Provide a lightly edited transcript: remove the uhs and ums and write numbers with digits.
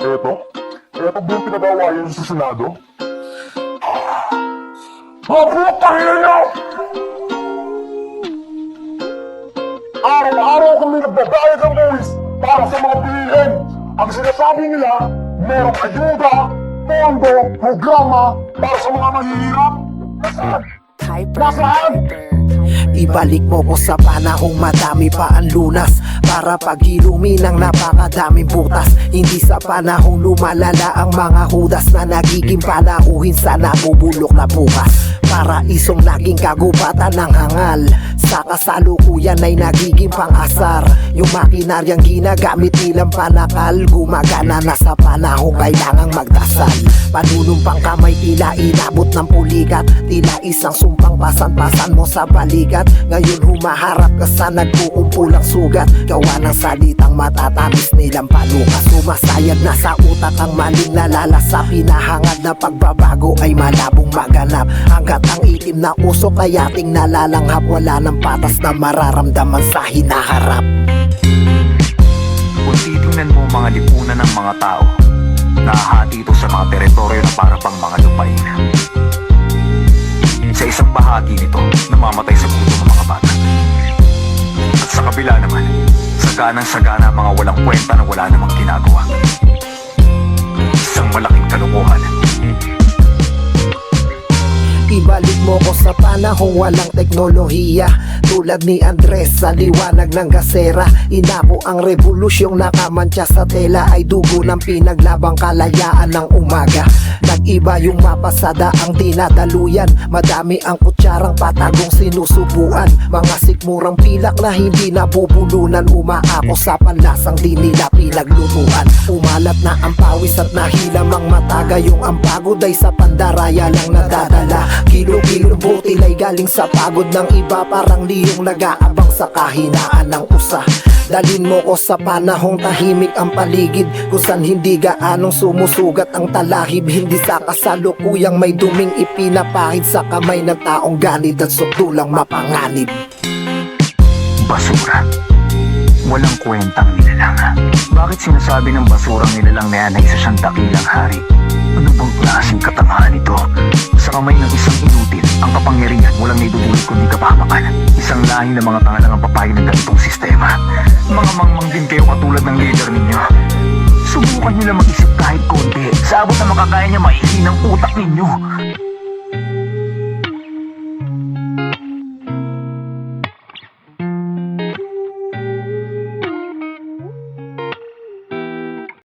Eto? Eto ba yung pinag-awayan sa Senado? Putangin niyo! Araw-araw kami nagbabayad ng buwis para sa mga bilihin. Ang sinasabi nila, merong ayuda, pondo, programa para sa mga mahihirap. Nasaan? Nasaan? Ibalik mo ko sa panahong madami pa ang lunas para paghilumi ng napakadaming butas. Hindi sa panahong lumalala ang mga hudas na nagiging palahuhin sa nabubulok na bukas. Para isong naging kagubatan ng hangal, sa kasalukuyan ay nagiging pang-asar. Yung makinaryang ginagamit nilang panakal, gumagana na sa panahong kailangang magdasal. Panunumpang kamay tila inabot ng pulikat, tila isang sumpang pasan-pasan mo sa balikat. Ngayon humaharap ka sa nagkukumpulang sugat, gawa ng salitang matatamis nilang palukas. Sumasayad na sa utak ang maling nalalasa, pinahangad na pagbabago ay malabong maganap. Hanggat ang itim na usok ay ating nalalanghap, wala ng patas na mararamdaman sa hinaharap. Kung titingnan mo mga lipunan ng mga tao, nahahati ito sa mga teritoryo na para pang mga lupain. Sa isang bahagi nito, namamatay sa gutom ng mga bata. At sa kabila naman, saganang-sagana ang mga walang kwenta na wala namang ginagawa. Isang malaking kalokohan. Ibalik mo ko sa panahong walang teknolohiya, tulad ni Andres sa liwanag ng gasera. Inako ang revolusyong nakamantya sa tela, ay dugo ng pinaglabang kalayaan ng umaga. Nag-iba yung mapasada ang tinadaluyan, madami ang kutsarang patagong sinusubuan. Mga sikmurang pilak na hindi nabubulunan, umaako sa panlasang di nila pinaglutuan. Umalat na ang pawis at nahilam ang mataga, yung ang pagod ay sa pandaraya lang nadadala. Kilo-kilong butil ay galing sa pagod ng iba, parang liyong nag-aabang sa kahinaan ng usa. Dalin mo ko sa panahong tahimik ang paligid, kung saan hindi gaanong sumusugat ang talahib. Hindi sa kasalukuyang may duming ipinapahid sa kamay ng taong ganid at sukdulang mapanganib. Basura. Walang kwentang nilalang. Bakit sinasabi ng basurang nilalang na yan ay isa siyang dakilang hari? Ano bang klaseng katangahan ito? Sa kamay ng isang inutil, ang kapangyarihan walang naidudulot kundi kapahamakan. Isang lahi ng mga tanga lang ang papayag ng ganitong sistema. Mga mangmang din kayo katulad ng leader ninyo. Subukan nyo lang mag-isip kahit konti. Sa abot na makakaya niya maihin ang utak ninyo.